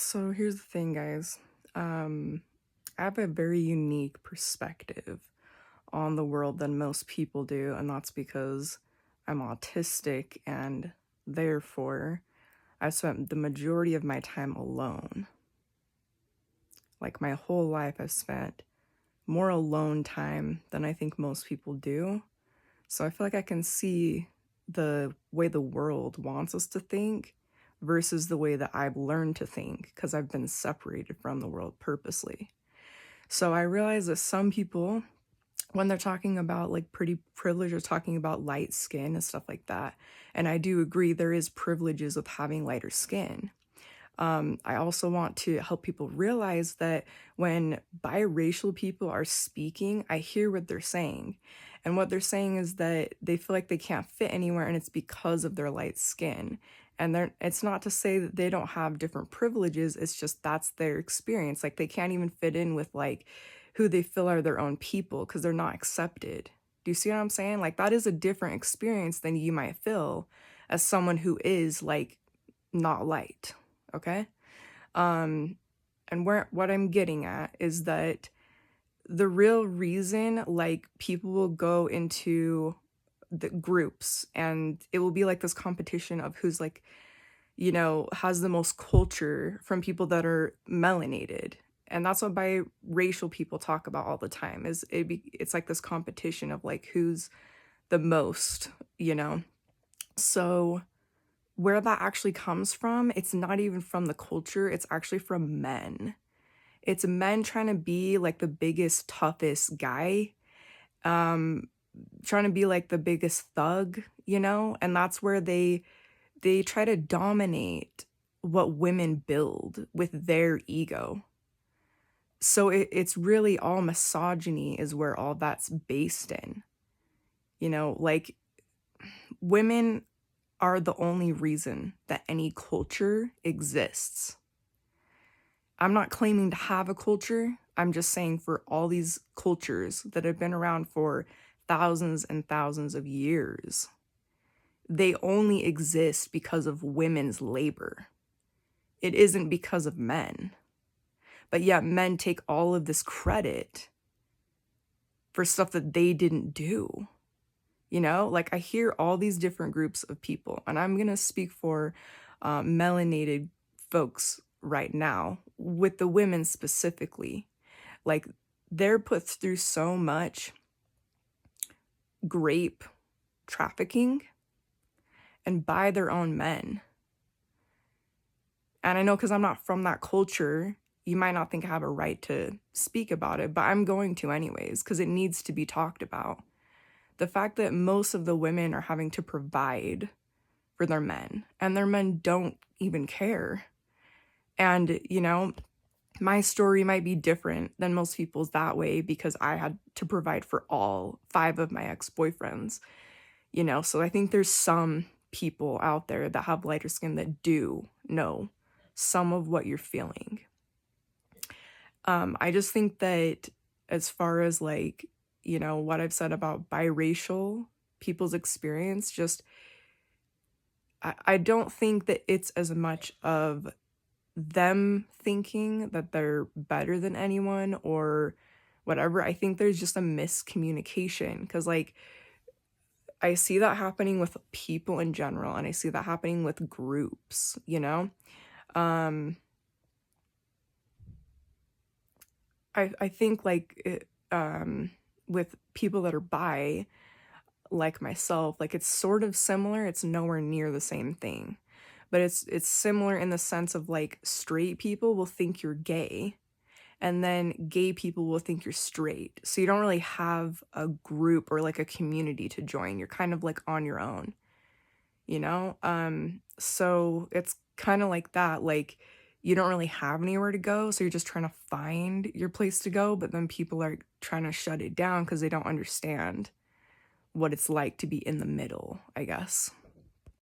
So here's the thing, guys. I have a very unique perspective on the world than most people do, and that's because I'm autistic and therefore I've spent the majority of my time alone. Like my whole life, I've spent more alone time than I think most people do. So I feel like I can see the way the world wants us to think versus the way that I've learned to think because I've been separated from the world purposely. So I realize that some people, when they're talking about like pretty privilege or talking about light skin and stuff like that, and I do agree there is privileges with having lighter skin. I also want to help people realize that when biracial people are speaking, I hear what they're saying. And what they're saying is that they feel like they can't fit anywhere and it's because of their light skin. And it's not to say that they don't have different privileges, it's just that's their experience. Like they can't even fit in with like who they feel are their own people because they're not accepted. Do you see what I'm saying? Like that is a different experience than you might feel as someone who is like not light. Okay. Um, and what I'm getting at is that the real reason like people will go into the groups and it will be like this competition of who's like, has the most culture from people that are melanated. And that's what biracial people talk about all the time is it's like this competition of like who's the most, you know. So where that actually comes from, it's not even from the culture, it's actually from men. It's men trying to be like the biggest, toughest guy, um, trying to be like the biggest thug, And that's where they try to dominate what women build with their ego. So it's really all misogyny is where all that's based in. Like women are the only reason that any culture exists. I'm not claiming to have a culture. I'm just saying for all these cultures that have been around for thousands and thousands of years, they only exist because of women's labor. It isn't because of men. But yet men take all of this credit for stuff that they didn't do. Like I hear all these different groups of people, and I'm going to speak for melanated folks right now, with the women specifically. Like they're put through so much grape trafficking and by their own men. And I know because I'm not from that culture, you might not think I have a right to speak about it, but I'm going to anyways because it needs to be talked about. The fact that most of the women are having to provide for their men and their men don't even care. And, my story might be different than most people's that way because I had to provide for all 5 of my ex-boyfriends, So I think there's some people out there that have lighter skin that do know some of what you're feeling. I just think that as far as like, what I've said about biracial people's experience, just I don't think that it's as much of them thinking that they're better than anyone or whatever. I think there's just a miscommunication because, like, I see that happening with people in general and I see that happening with groups. Um, I think, like, with people that are bi, like myself, like, it's sort of similar. It's nowhere near the same thing. But it's similar in the sense of like straight people will think you're gay and then gay people will think you're straight. So you don't really have a group or like a community to join. You're kind of like on your own. So it's kind of like that. Like you don't really have anywhere to go, so you're just trying to find your place to go, but then people are trying to shut it down because they don't understand what it's like to be in the middle, I guess.